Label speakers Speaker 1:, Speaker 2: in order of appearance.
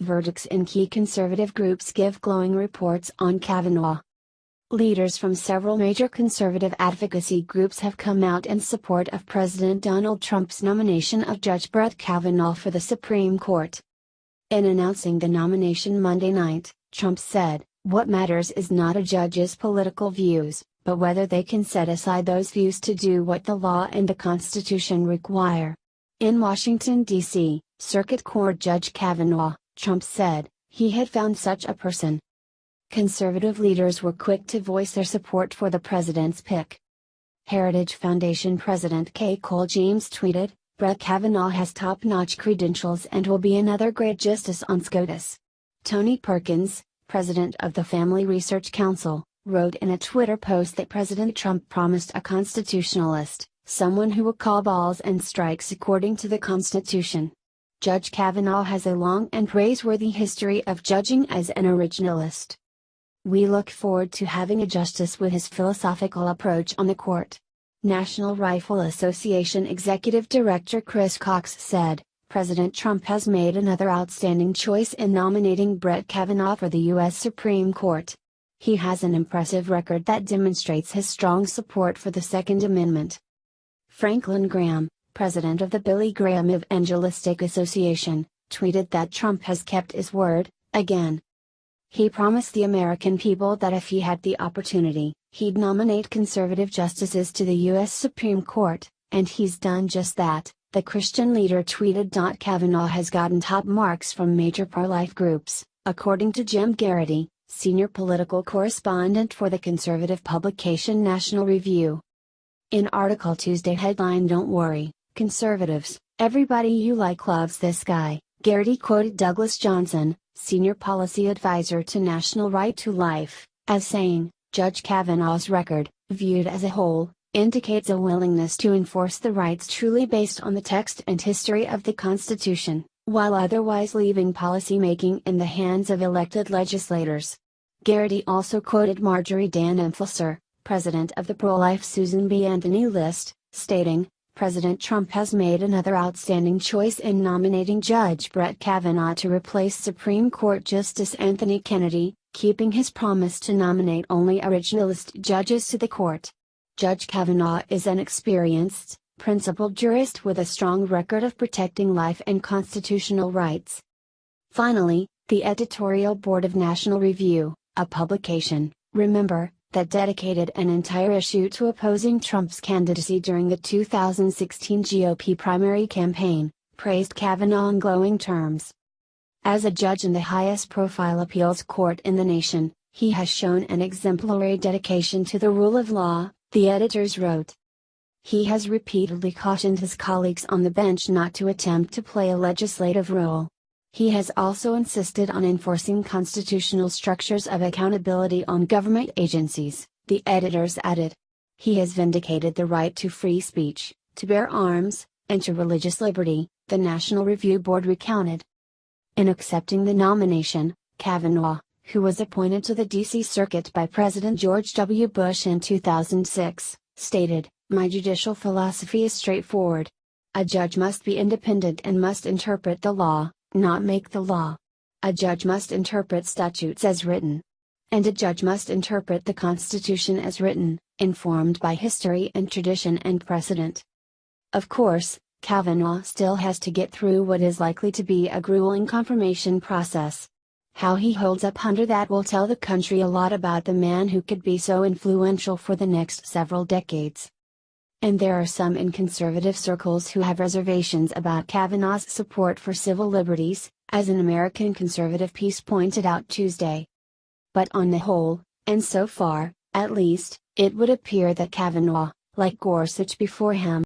Speaker 1: verdicts in key conservative groups give glowing reports on Kavanaugh. Leaders from several major conservative advocacy groups have come out in support of President Donald Trump's nomination of Judge Brett Kavanaugh for the Supreme Court. In announcing the nomination Monday night, Trump said, "What matters is not a judge's political views, but whether they can set aside those views to do what the law and the Constitution require." In Washington, D.C., Circuit Court Judge Kavanaugh, Trump said, he had found such a person. Conservative leaders were quick to voice their support for the president's pick. Heritage Foundation President K. Cole James tweeted, "Brett Kavanaugh has top-notch credentials and will be another great justice on SCOTUS." Tony Perkins, president of the Family Research Council, wrote in a Twitter post that President Trump promised a constitutionalist, someone who will call balls and strikes according to the Constitution. Judge Kavanaugh has a long and praiseworthy history of judging as an originalist. "We look forward to having a justice with his philosophical approach on the court." National Rifle Association Executive Director Chris Cox said, "President Trump has made another outstanding choice in nominating Brett Kavanaugh for the U.S. Supreme Court. He has an impressive record that demonstrates his strong support for the Second Amendment." Franklin Graham, president of the Billy Graham Evangelistic Association, tweeted that Trump has kept his word, again. He promised the American people that if he had the opportunity, he'd nominate conservative justices to the U.S. Supreme Court, and he's done just that, the Christian leader tweeted. Kavanaugh has gotten top marks from major pro-life groups, according to Jim Garrity, senior political correspondent for the conservative publication National Review. In article Tuesday headline, "Don't worry, conservatives, everybody you like loves this guy," Garrity quoted Douglas Johnson, senior policy advisor to National Right to Life, as saying, "Judge Kavanaugh's record, viewed as a whole, indicates a willingness to enforce the rights truly based on the text and history of the Constitution, while otherwise leaving policy-making in the hands of elected legislators." Garrity also quoted Marjorie Dan Enfilser, president of the pro-life Susan B. Anthony list, stating, "President Trump has made another outstanding choice in nominating Judge Brett Kavanaugh to replace Supreme Court Justice Anthony Kennedy, keeping his promise to nominate only originalist judges to the court." Judge Kavanaugh is an experienced, principled jurist with a strong record of protecting life and constitutional rights. Finally, the editorial board of National Review, a publication, remember, that dedicated an entire issue to opposing Trump's candidacy during the 2016 GOP primary campaign, praised Kavanaugh in glowing terms. As a judge in the highest-profile appeals court in the nation, he has shown an exemplary dedication to the rule of law, the editors wrote. He has repeatedly cautioned his colleagues on the bench not to attempt to play a legislative role. He has also insisted on enforcing constitutional structures of accountability on government agencies, the editors added. He has vindicated the right to free speech, to bear arms, and to religious liberty, the National Review Board recounted. In accepting the nomination, Kavanaugh, who was appointed to the D.C. Circuit by President George W. Bush in 2006, stated, "My judicial philosophy is straightforward. A judge must be independent and must interpret the law, not make the law. A judge must interpret statutes as written. And a judge must interpret the Constitution as written, informed by history and tradition and precedent." Of course, Kavanaugh still has to get through what is likely to be a grueling confirmation process. How he holds up under that will tell the country a lot about the man who could be so influential for the next several decades. And there are some in conservative circles who have reservations about Kavanaugh's support for civil liberties, as an American conservative piece pointed out Tuesday. But on the whole, and so far, at least, it would appear that Kavanaugh, like Gorsuch before him,